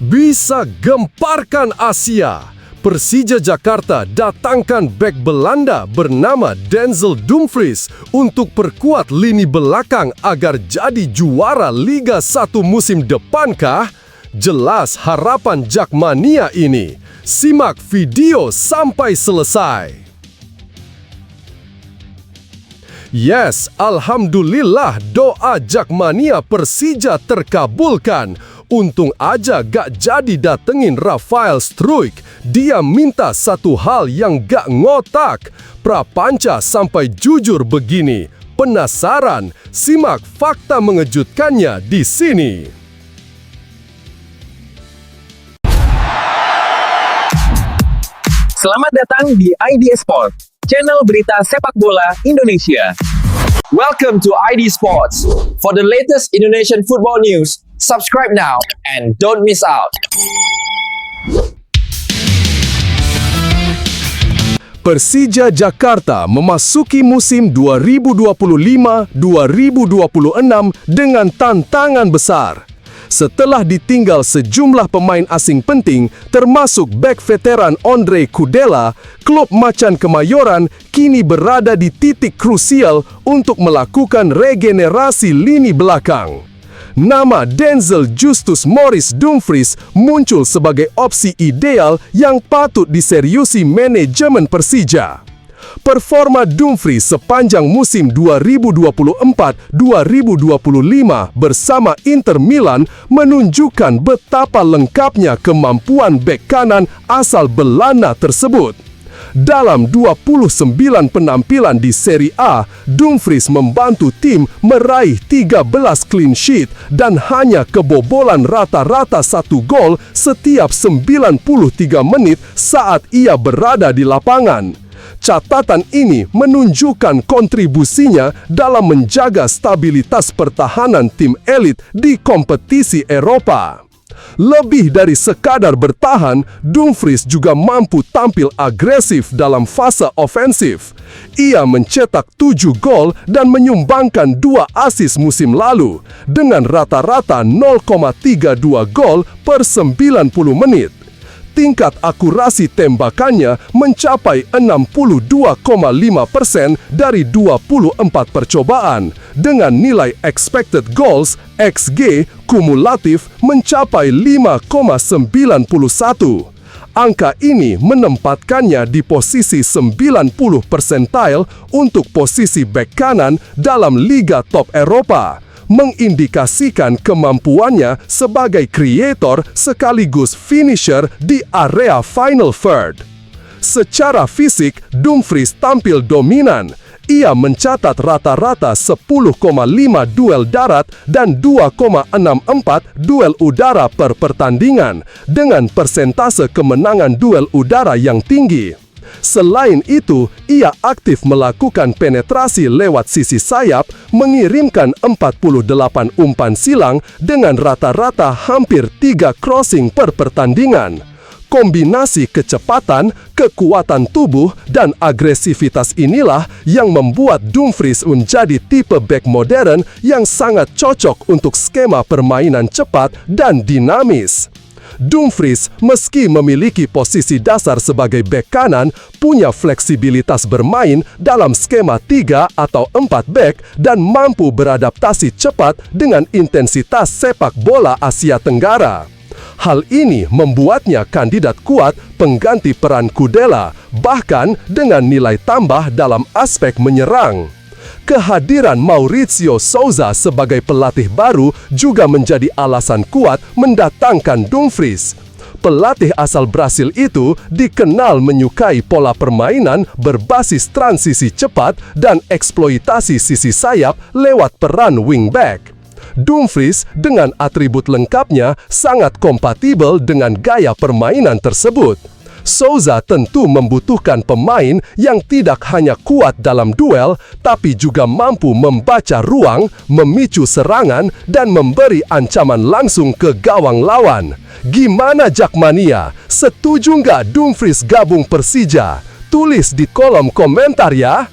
Bisa gemparkan Asia. Persija Jakarta datangkan bek Belanda bernama Denzel Dumfries untuk perkuat lini belakang agar jadi juara Liga 1 musim depankah? Jelas harapan Jakmania ini. Simak video sampai selesai. Yes, alhamdulillah doa Jakmania Persija terkabulkan. Untung aja gak jadi datengin Rafael Struijk. Dia minta satu hal yang gak ngotak. Prapanca sampai jujur begini. Penasaran? Simak fakta mengejutkannya di sini. Selamat datang di ID Sport, channel berita sepak bola Indonesia. Welcome to ID Sports. For the latest Indonesian football news, subscribe now and don't miss out. Persija Jakarta memasuki musim 2025-2026 dengan tantangan besar. Setelah ditinggal sejumlah pemain asing penting, termasuk bek veteran Ondrej Kudela, klub Macan Kemayoran kini berada di titik krusial untuk melakukan regenerasi lini belakang. Nama Denzel Justus Maurice Dumfries muncul sebagai opsi ideal yang patut diseriusi manajemen Persija. Performa Dumfries sepanjang musim 2024-2025 bersama Inter Milan menunjukkan betapa lengkapnya kemampuan bek kanan asal Belanda tersebut. Dalam 29 penampilan di Serie A, Dumfries membantu tim meraih 13 clean sheet dan hanya kebobolan rata-rata 1 gol setiap 93 menit saat ia berada di lapangan. Catatan ini menunjukkan kontribusinya dalam menjaga stabilitas pertahanan tim elit di kompetisi Eropa. Lebih dari sekadar bertahan, Dumfries juga mampu tampil agresif dalam fase ofensif. Ia mencetak 7 gol dan menyumbangkan 2 assist musim lalu, dengan rata-rata 0,32 gol per 90 menit. Tingkat akurasi tembakannya mencapai 62,5% dari 24 percobaan, dengan nilai expected goals (XG) kumulatif mencapai 5,91. Angka ini menempatkannya di posisi 90 percentile untuk posisi bek kanan dalam Liga Top Eropa, mengindikasikan kemampuannya sebagai kreator sekaligus finisher di area final third. Secara fisik, Dumfries tampil dominan. Ia mencatat rata-rata 10,5 duel darat dan 2,64 duel udara per pertandingan, dengan persentase kemenangan duel udara yang tinggi. Selain itu, ia aktif melakukan penetrasi lewat sisi sayap, mengirimkan 48 umpan silang dengan rata-rata hampir 3 crossing per pertandingan. Kombinasi kecepatan, kekuatan tubuh, dan agresivitas inilah yang membuat Dumfries menjadi tipe bek modern yang sangat cocok untuk skema permainan cepat dan dinamis. Dumfries, meski memiliki posisi dasar sebagai bek kanan, punya fleksibilitas bermain dalam skema 3 atau 4 bek dan mampu beradaptasi cepat dengan intensitas sepak bola Asia Tenggara. Hal ini membuatnya kandidat kuat pengganti peran Kudela, bahkan dengan nilai tambah dalam aspek menyerang. Kehadiran Mauricio Souza sebagai pelatih baru juga menjadi alasan kuat mendatangkan Dumfries. Pelatih asal Brasil itu dikenal menyukai pola permainan berbasis transisi cepat dan eksploitasi sisi sayap lewat peran wingback. Dumfries dengan atribut lengkapnya sangat kompatibel dengan gaya permainan tersebut. Souza tentu membutuhkan pemain yang tidak hanya kuat dalam duel, tapi juga mampu membaca ruang, memicu serangan, dan memberi ancaman langsung ke gawang lawan. Gimana Jakmania? Setuju nggak Dumfries gabung Persija? Tulis di kolom komentar ya!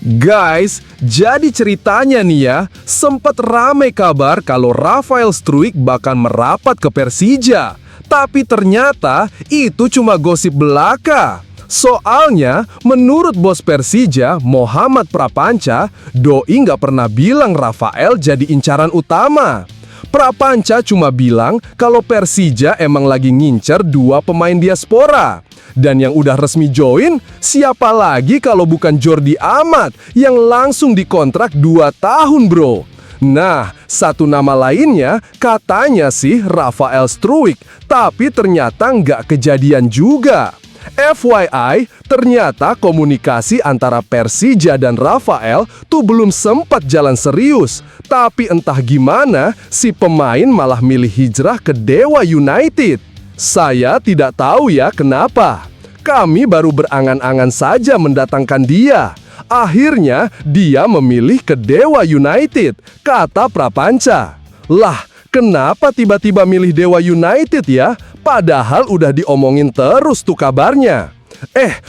Guys, jadi ceritanya nih ya, sempat ramai kabar kalau Rafael Struijk bakal merapat ke Persija. Tapi ternyata itu cuma gosip belaka. Soalnya, menurut bos Persija, Muhammad Prapanca, doi nggak pernah bilang Rafael jadi incaran utama. Prapanca cuma bilang kalau Persija emang lagi ngincer 2 pemain diaspora. Dan yang udah resmi join, siapa lagi kalau bukan Jordi Amat yang langsung dikontrak 2 tahun bro. Nah, satu nama lainnya katanya sih Rafael Struijk, tapi ternyata nggak kejadian juga. FYI, ternyata komunikasi antara Persija dan Rafael tuh belum sempat jalan serius. Tapi entah gimana, si pemain malah milih hijrah ke Dewa United. Saya tidak tahu ya kenapa. Kami baru berangan-angan saja mendatangkan dia. Akhirnya, dia memilih ke Dewa United, kata Prapanca. Lah, kenapa tiba-tiba milih Dewa United ya? Padahal udah diomongin terus tuh kabarnya.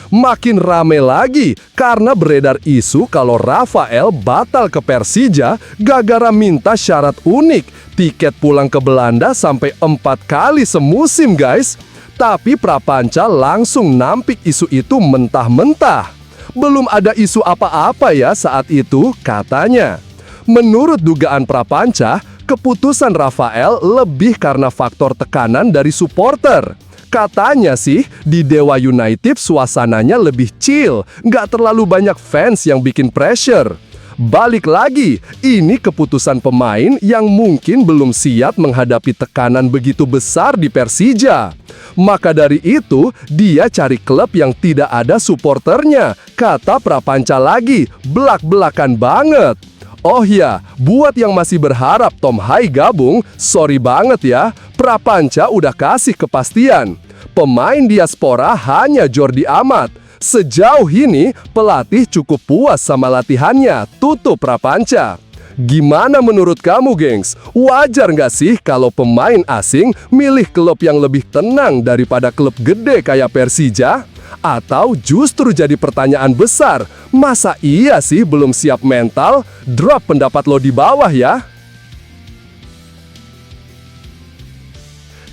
Makin rame lagi karena beredar isu kalau Rafael batal ke Persija gara-gara minta syarat unik, tiket pulang ke Belanda sampai 4 kali semusim guys. Tapi Prapanca langsung nampik isu itu mentah-mentah. Belum ada isu apa-apa ya saat itu, katanya. Menurut dugaan Prapanca, keputusan Rafael lebih karena faktor tekanan dari supporter. Katanya sih, di Dewa United suasananya lebih chill, nggak terlalu banyak fans yang bikin pressure. Balik lagi, ini keputusan pemain yang mungkin belum siap menghadapi tekanan begitu besar di Persija. Maka dari itu, dia cari klub yang tidak ada supporternya, kata Prapanca lagi, belak-belakan banget. Oh ya, buat yang masih berharap Tom Hai gabung, sorry banget ya, Prapanca udah kasih kepastian. Pemain diaspora hanya Jordi Amat. Sejauh ini, pelatih cukup puas sama latihannya, tutup Prapanca. Gimana menurut kamu, gengs? Wajar nggak sih kalau pemain asing milih klub yang lebih tenang daripada klub gede kayak Persija? Atau justru jadi pertanyaan besar, masa iya sih belum siap mental? Drop pendapat lo di bawah ya.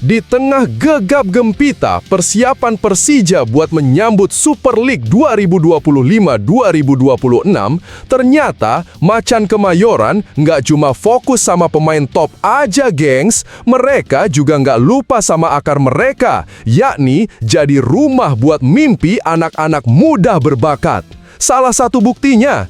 Di tengah gegap gempita persiapan Persija buat menyambut Super League 2025-2026, ternyata Macan Kemayoran nggak cuma fokus sama pemain top aja, gengs. Mereka juga nggak lupa sama akar mereka, yakni jadi rumah buat mimpi anak-anak muda berbakat. Salah satu buktinya,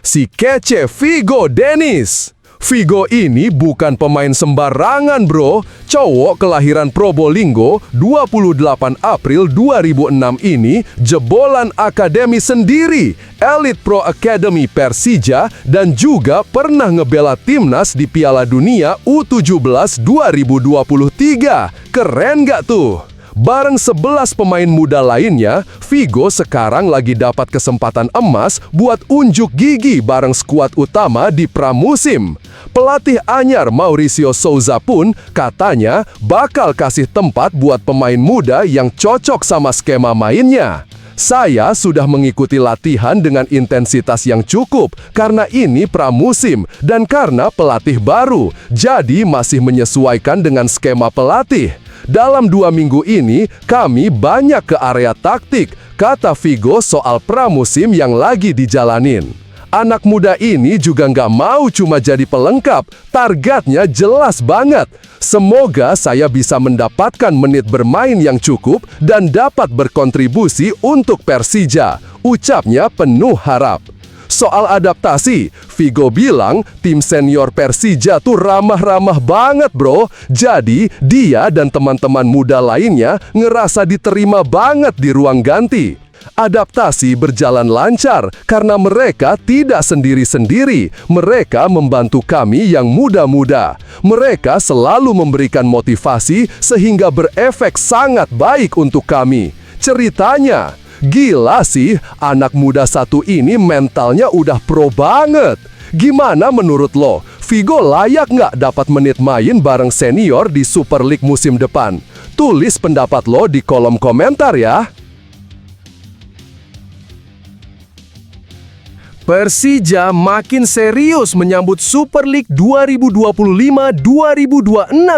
si kece Vigo Dennis. Vigo ini bukan pemain sembarangan bro. Cowok kelahiran Probolinggo 28 April 2006 ini jebolan akademi sendiri, Elite Pro Academy Persija, dan juga pernah ngebela timnas di Piala Dunia U17 2023. Keren gak tuh? Bareng 11 pemain muda lainnya, Vigo sekarang lagi dapat kesempatan emas buat unjuk gigi bareng skuad utama di pramusim. Pelatih anyar Mauricio Souza pun katanya bakal kasih tempat buat pemain muda yang cocok sama skema mainnya. Saya sudah mengikuti latihan dengan intensitas yang cukup karena ini pramusim dan karena pelatih baru, jadi masih menyesuaikan dengan skema pelatih. Dalam 2 minggu ini, kami banyak ke area taktik, kata Vigo soal pramusim yang lagi dijalanin. Anak muda ini juga nggak mau cuma jadi pelengkap, targetnya jelas banget. Semoga saya bisa mendapatkan menit bermain yang cukup dan dapat berkontribusi untuk Persija, ucapnya penuh harap. Soal adaptasi, Vigo bilang tim senior Persija tuh ramah-ramah banget bro. Jadi dia dan teman-teman muda lainnya ngerasa diterima banget di ruang ganti. Adaptasi berjalan lancar karena mereka tidak sendiri-sendiri. Mereka membantu kami yang muda-muda. Mereka selalu memberikan motivasi sehingga berefek sangat baik untuk kami. Ceritanya, gila sih, anak muda satu ini mentalnya udah pro banget. Gimana menurut lo? Vigo layak nggak dapat menit main bareng senior di Super League musim depan? Tulis pendapat lo di kolom komentar ya. Persija makin serius menyambut Super League 2025-2026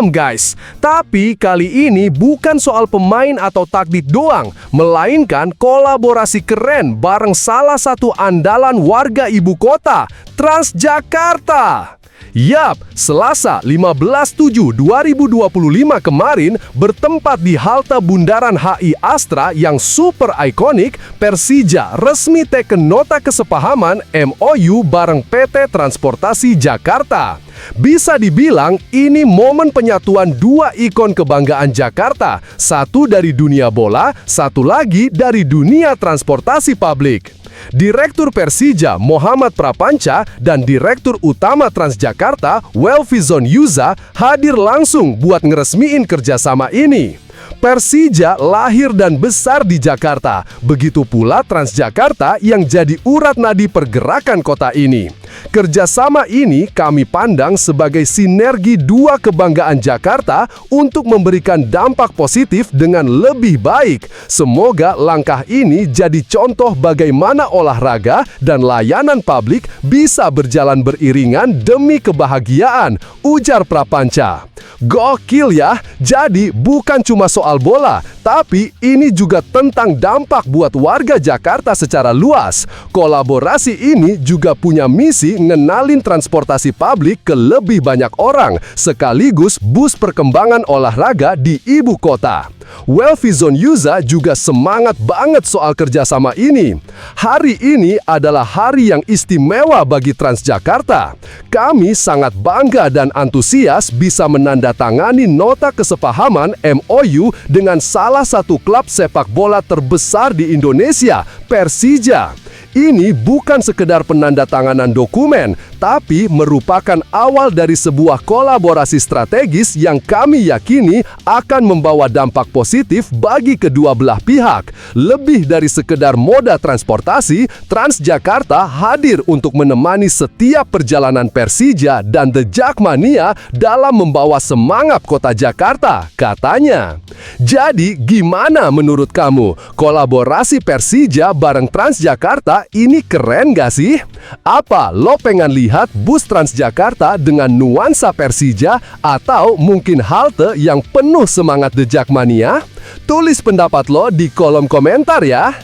guys. Tapi kali ini bukan soal pemain atau taktik doang, melainkan kolaborasi keren bareng salah satu andalan warga ibu kota, Transjakarta. Yap, Selasa 15/7/2025 kemarin bertempat di halte Bundaran HI Astra yang super ikonik, Persija resmi teken nota kesepahaman MOU bareng PT Transportasi Jakarta. Bisa dibilang ini momen penyatuan dua ikon kebanggaan Jakarta, satu dari dunia bola, satu lagi dari dunia transportasi publik. Direktur Persija Muhammad Prapanca dan Direktur Utama Transjakarta Welfizon Yuza hadir langsung buat ngeresmiin kerjasama ini. Persija lahir dan besar di Jakarta, begitu pula Transjakarta yang jadi urat nadi pergerakan kota ini. Kerjasama ini kami pandang sebagai sinergi dua kebanggaan Jakarta untuk memberikan dampak positif dengan lebih baik. Semoga langkah ini jadi contoh bagaimana olahraga dan layanan publik bisa berjalan beriringan demi kebahagiaan, ujar Prapanca. Gokil ya, jadi bukan cuma soal bola, tapi ini juga tentang dampak buat warga Jakarta secara luas. Kolaborasi ini juga punya misi ngenalin transportasi publik ke lebih banyak orang, sekaligus boost perkembangan olahraga di ibu kota. Welfizon Yuza juga semangat banget soal kerjasama ini. Hari ini adalah hari yang istimewa bagi Transjakarta. Kami sangat bangga dan antusias bisa menandatangani nota kesepahaman MOU dengan salah satu klub sepak bola terbesar di Indonesia, Persija. Ini bukan sekedar penandatanganan dokumen, tapi merupakan awal dari sebuah kolaborasi strategis yang kami yakini akan membawa dampak positif bagi kedua belah pihak. Lebih dari sekedar moda transportasi, Transjakarta hadir untuk menemani setiap perjalanan Persija dan The Jakmania dalam membawa semangat kota Jakarta, katanya. Jadi, gimana menurut kamu? Kolaborasi Persija bareng Transjakarta ini keren gak sih? Apa lo pengen lihat bus Transjakarta dengan nuansa Persija atau mungkin halte yang penuh semangat The Jakmania? Tulis pendapat lo di kolom komentar ya.